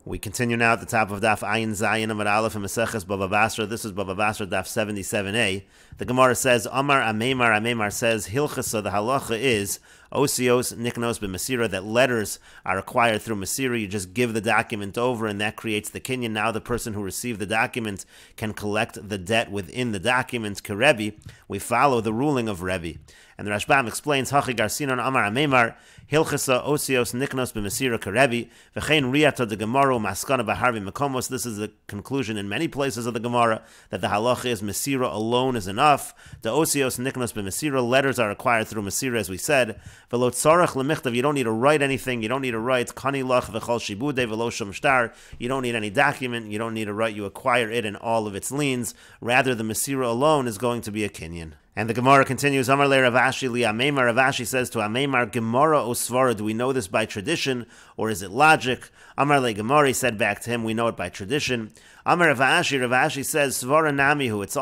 We continue now at the top of Daf Ayin Zayin Amar Aleph and Meseches Bava Basra. This is Bava Basra Daf 77a. The Gemara says, Amar Ameimar, Ameimar says, Hilchasa, the halacha is, Osios Niknos b'Masira, that letters are acquired through Masira. You just give the document over and that creates the kinyan. Now the person who received the document can collect the debt within the document. Kerebi, we follow the ruling of Rebbe. And the Rashbam explains, Hachi Garsinon Amar Ameimar, Hilchasa Osios Niknos b'Masira Kerebi, V'chein Riyata de Gemara Maskana B'Harvi Mekomos. This is the conclusion in many places of the Gemara, that the halacha is Masira alone is enough. The Osios Niknos b'Masira, letters are acquired through Masira, as we said. V'lo tzarach l'michtav, you don't need to write anything, you don't need to write Kani lach v'chol shibude v'lo shom shtar, you don't need any document, you don't need to write, you acquire it in all of its liens. Rather, the Masira alone is going to be a kinyan. And the Gemara continues, Amar le Rav Ashi li Ameimar. Rav Ashi says to Ameimar, Gemara o Svara, do we know this by tradition, or is it logic? Amar le Gemara, said back to him, we know it by tradition. Amar Rav Ashi says, Svara namihu, it's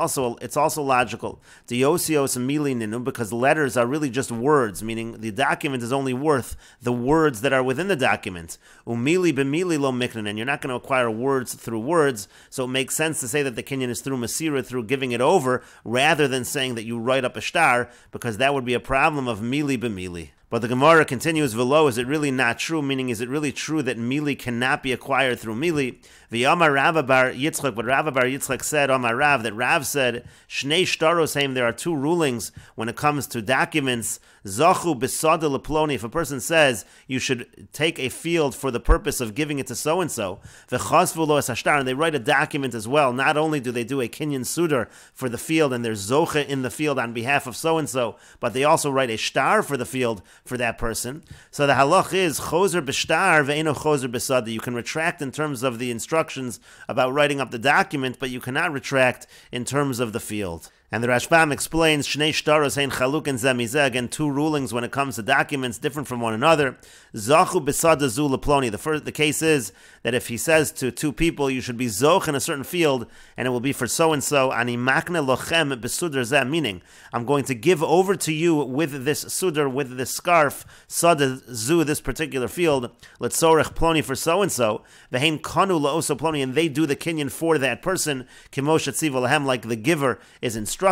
also logical. Diosios mili ninu, because letters are really just words, meaning the document is only worth the words that are within the document. Umili b'mili lo miknan, and you're not going to acquire words through words, so it makes sense to say that the kinyan is through Masira, through giving it over, rather than saying that you write up a star, because that would be a problem of mili b'mili. But the Gemara continues, Velo, is it really not true? Meaning, is it really true that mili cannot be acquired through mili? V'yamar Rava bar Yitzchak, but Rava bar Yitzchak said, Amar Rav, that Rav said, Shnei shtaros heim, there are two rulings when it comes to documents. Zachu besada leploni, if a person says, you should take a field for the purpose of giving it to so-and-so, v'chasvu lo es hashtar, and they write a document as well. Not only do they do a kinyan sudar for the field, and there's zocha in the field on behalf of so-and-so, but they also write a star for the field for that person. So the halach is choser b'shtar ve'eno choser b'sada. You can retract in terms of the instructions about writing up the document, but you cannot retract in terms of the field. And the Rashbam explains, Shnei shtaros hein chaluk and zemizeh, again, two rulings when it comes to documents different from one another. Zachu b'sada zu leploni. The case is that if he says to two people, you should be zoch in a certain field, and it will be for so-and-so, ani makne lochem b'sudar zeh, meaning, I'm going to give over to you with this sudar, with this scarf, sada zu, this particular field, letzorech ploni, for so-and-so, v'hein kanu la'oso ploni, and they do the kinyan for that person, kimosh etziv lahem, like the giver is instructing.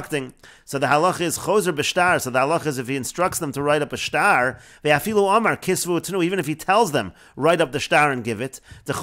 So the halach is choser b'shtar. So the halach is if he instructs them to write up a shtar, ve'afilu amar kisvu tenu, even if he tells them write up the shtar and give it, as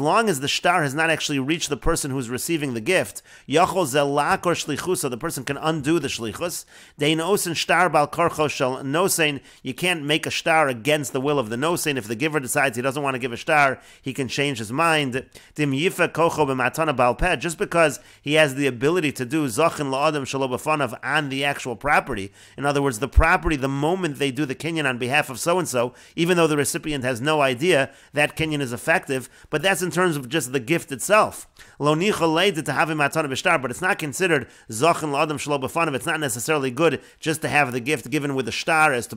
long as the shtar has not actually reached the person who's receiving the gift, yachol zelak or shlichus, so the person can undo the shlichus. Dein osen shtar bal karcho shel nosein, you can't make a shtar against the will of the nosein. If the giver decides he doesn't want to give a shtar, he can change his mind. Dim yifa kocho b'matana bal peh, just because he has the ability to do zachin la'adam shelo b'fanav on the actual property. In other words, the property, the moment they do the kinyan on behalf of so-and-so, even though the recipient has no idea, that kinyan is effective, but that's in terms of just the gift itself. Lo nicha leida to have him matana b'shtar, but it's not considered zachin la'adam shelo b'fanav. It's not necessarily good just to have the gift given with a shtar as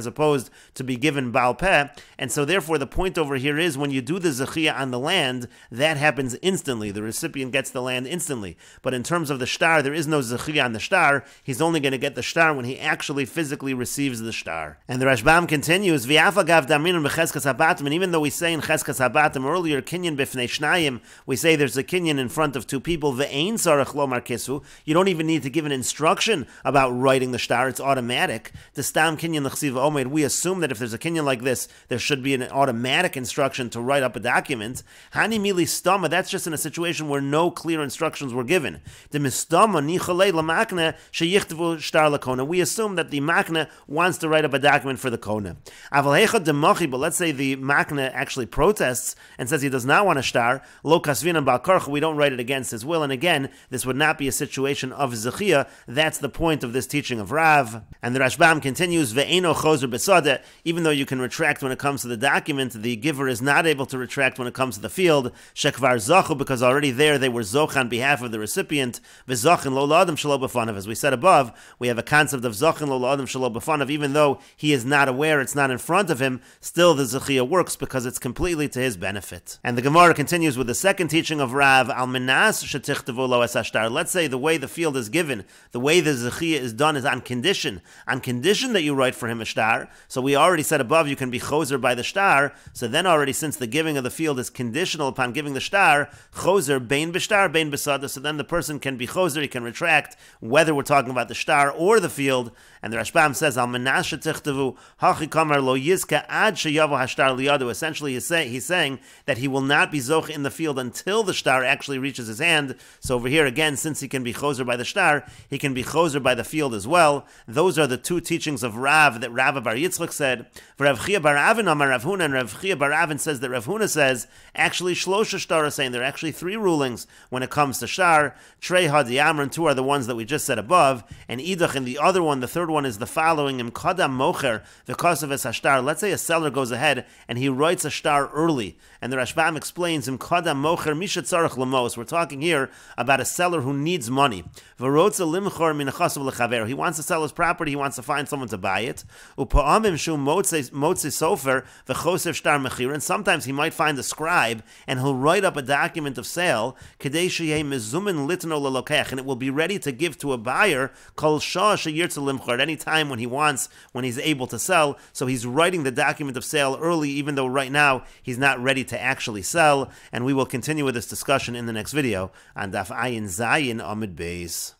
opposed to be given bal peh. And so therefore the point over here is when you do the zechiyah on the land, that happens instantly. The recipient gets the land instantly. But in terms of the shtar, there is no zechiyah on the shtar. He's only going to get the shtar when he actually physically receives the shtar. And the Rashbam continues, V'yafagav damin b'cheskas habatim, and even though we say in cheskas habatim earlier, kinyan b'fnei shnayim, we say there's a kinyan in front of two people, ve'ein sarach lomar kisvu, you don't even need to give an instruction about writing the shtar, it's automatic. The stam kinyan l'chsiv omed, we assume that if there's a kinyan like this, there should be an automatic instruction to write up a document. Hani mili stama, that's just in a situation where no clear instructions were given. We assume that the makna wants to write up a document for the kona. But let's say the makna actually protests and says he does not want a shtar. Lo kasvinan bal karch, we don't write it against his will. And again, this would not be a situation of zechiyah. That's the point of this teaching of Rav. And the Rashbam continues, ve'eno choser b'sada, even though you can retract when it comes to the document, the giver is not able to retract when it comes to the field. Shekvar zachu, because already there they were zoch on behalf behalf of the recipient. V'zachin lo la'adam shelo b'fanav. As we said above, we have a concept of zachin lo la'adam shelo b'fanav. Even though he is not aware, it's not in front of him, still the zechiyah works because it's completely to his benefit. And the Gemara continues with the second teaching of Rav, al minas shetichtavu lo es hashtar. Let's say the way the field is given, the way the zechiyah is done is on condition that you write for him a shtar. So we already said above you can be choser by the shtar. So then already, since the giving of the field is conditional upon giving the shtar, choser bein b'shtar bein b'sada. So then the person can be choser, he can retract whether we're talking about the shtar or the field. And the Rashbam says al minas shetichtavu hachi kamar lo yizka ad sheyavo hashtar liyadu. Essentially, he's saying that he will not be zoch in the field until the shtar actually reaches his hand. So over here again, since he can be choser by the shtar, he can be choser by the field as well. Those are the two teachings of Rav that Rav Bar Yitzchak said. For Rav Chia bar Avin Amar Rav Huna, and Rav Chia bar Avin says that Rav Huna says actually shlosha shtar are saying there are actually three rulings when it comes to shtar. Trei hadi amran, two are the ones that we just said above, and idach, and the other one, the third one is the following: im kadam mocher because of his hashtar. Let's say a seller goes ahead and he writes a shtar early, and the Rashbam explains im kadam mocher mishat tzarich lamos. We're talking here about a seller who needs money. V'rotza limchor min chasav lechaver. He wants to sell his property. He wants to find someone to buy it. Upa'amim shu motze sofer v'chosev shtar mechir. And sometimes he might find a scribe and he'll write up a document of sale. Kedei sheyeh mezumin litno lelokech, and it will be ready to give to a buyer kol shah sheyirtza limchor at any time when he wants, when he's able to sell. So he's writing the document of sale early, even though right now he's not ready to actually sell. And we will continue with this discussion in the next video on Daf Ayin Zayin Amid Beis.